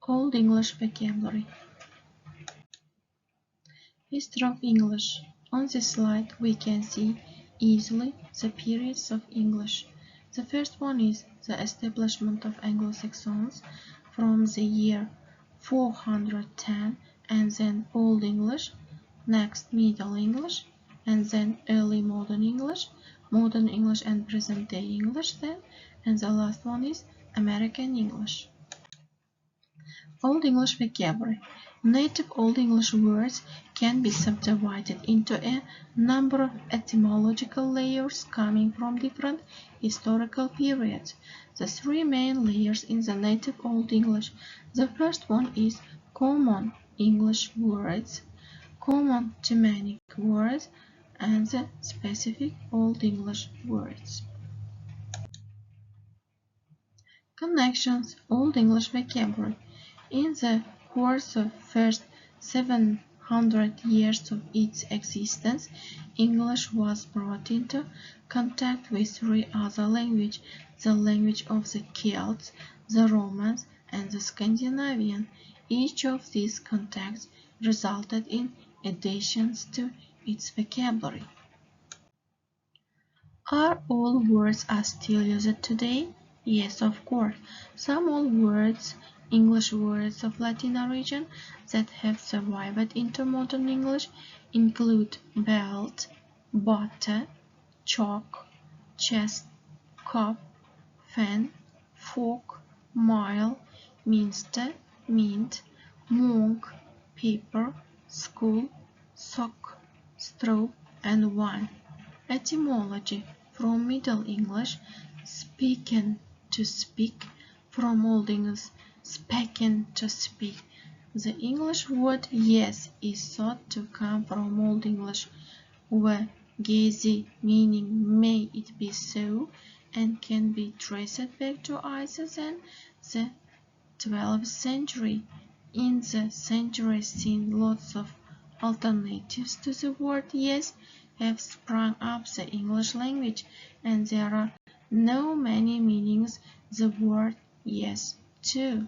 Old English vocabulary. History of English. On this slide we can see easily the periods of English. The first one is the establishment of Anglo-Saxons from the year 410, and then Old English, next Middle English, and then early Modern English and present-day English then, and the last one is American English. Old English vocabulary. Native Old English words can be subdivided into a number of etymological layers coming from different historical periods. The three main layers in the native Old English. The first one is common English words, common Germanic words, and the specific Old English words. Connections. Old English vocabulary. In the course of first 700 years of its existence, English was brought into contact with three other languages: the language of the Celts, the Romans, and the Scandinavian. Each of these contacts resulted in additions to its vocabulary. Are all words still used today? Yes, of course. Some old words, English words of Latin origin that have survived into modern English include belt, butter, chalk, chest, cup, fan, fork, mile, minster, mint, monk, paper, school, sock, straw, and wine. Etymology. From Middle English, speaking to speak, from Old English, speaking to speak. The English word yes is thought to come from Old English, where gezi, meaning may it be so, and can be traced back to either than the 12th century. In the centuries since, lots of alternatives to the word yes have sprung up the English language, and there are now many meanings the word yes to.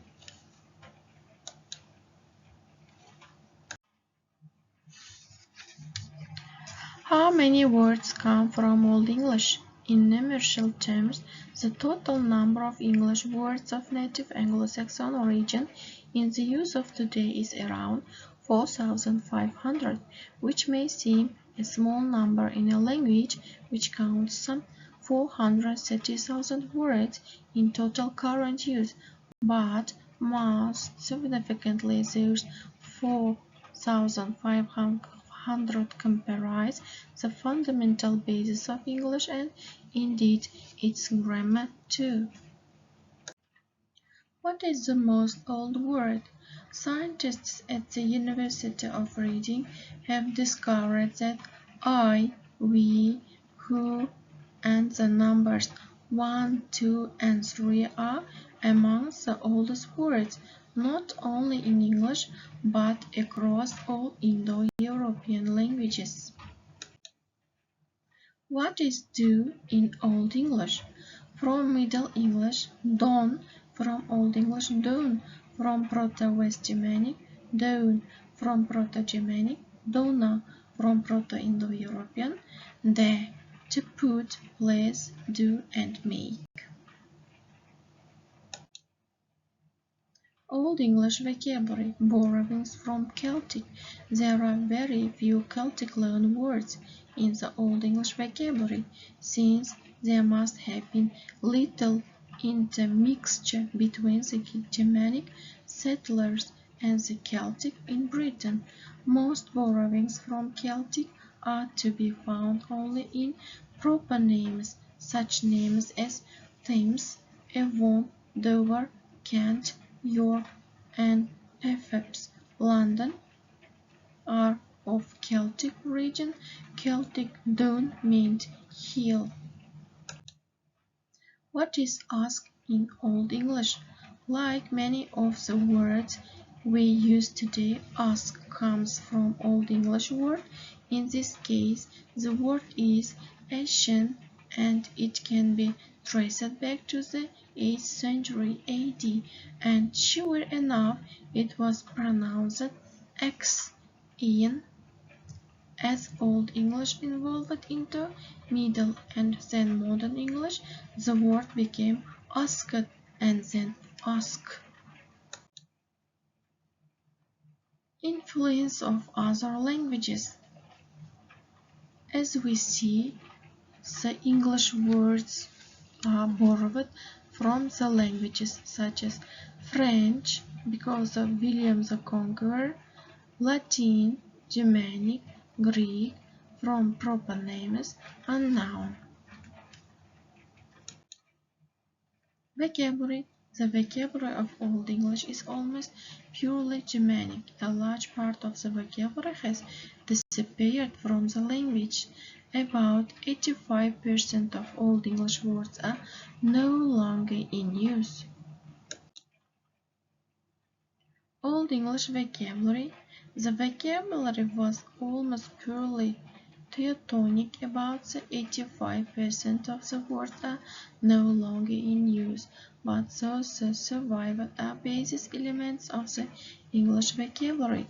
How many words come from Old English? In numerical terms, the total number of English words of native Anglo-Saxon origin in the use of today is around 4,500, which may seem a small number in a language which counts some 430,000 words in total current use, but most significantly those 4,500 comprise the fundamental basis of English and, indeed, its grammar too. What is the most old word? Scientists at the University of Reading have discovered that I, we, who, and the numbers 1, 2, and 3 are amongst the oldest words, not only in English, but across all Indo-European languages. What is do in Old English? From Middle English, don, from Old English, done, from Proto-West Germanic, down, from Proto-Germanic, dona, from Proto-Indo-European, de, to put, place, do, and make. Old English vocabulary, borrowings from Celtic. There are very few Celtic loan words in the Old English vocabulary, since there must have been little intermixture between the Germanic settlers and the Celtic in Britain. Most borrowings from Celtic are to be found only in proper names, such names as Thames, Avon, Dover, Kent, York, and perhaps London are of Celtic origin. Celtic Down meant hill. What is asked in Old English? Like many of the words we use today, ask comes from Old English word. In this case, the word is ancient and it can be traced back to the 8th century AD, and sure enough, it was pronounced X-in, as Old English evolved into Middle and then Modern English. The word became asked and then ask. Influence of other languages. As we see, the English words are borrowed from the languages such as French because of William the Conqueror, Latin, Germanic, Greek from proper names and noun. Vocabulary. The vocabulary of Old English is almost purely Germanic. A large part of the vocabulary has disappeared from the language. About 85% of Old English words are no longer in use. Old English vocabulary. The vocabulary was almost purely Teutonic. About 85% of the words are no longer in use, but those that survived are basis elements of the English vocabulary.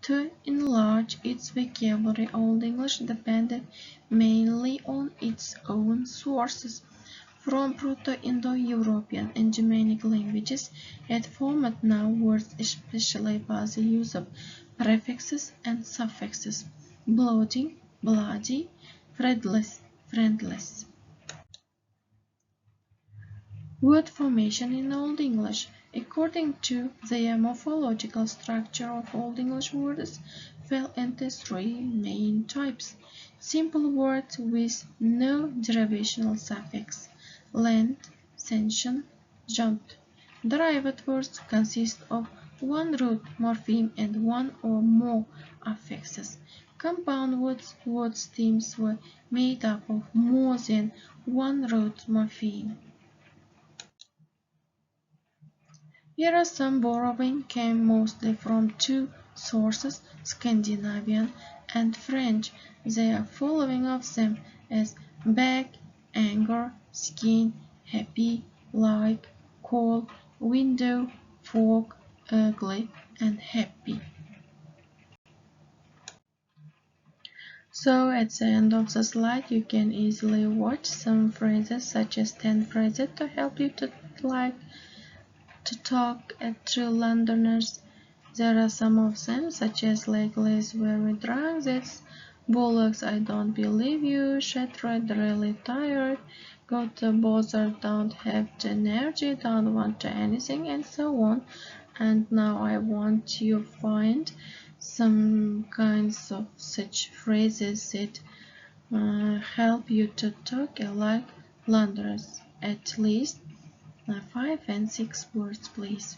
To enlarge its vocabulary, Old English depended mainly on its own sources. From Proto-Indo-European and Germanic languages, it formed now words especially by the use of prefixes and suffixes: bloody, bloody, friendless, friendless. Word formation in Old English. According to the morphological structure of Old English words fell into three main types: simple words with no derivational suffix, lent, sentient, jumped. Derived words consist of one root morpheme and one or more affixes. Compound words, word stems were made up of more than one root morpheme. Here are some borrowing came mostly from two sources, Scandinavian and French. They are following of them as beg, anger, skin, happy, like, call, window, fog, ugly, and happy. So at the end of the slide you can easily watch some phrases such as 10 phrases to help you to talk to Londoners. There are some of them, such as Lately is very drunk, that's bollocks, I don't believe you, shattered, really tired, got the bother, don't have the energy, don't want anything, and so on. And now I want you to find some kinds of such phrases that help you to talk like Londoners. At least 5 and 6 words, please.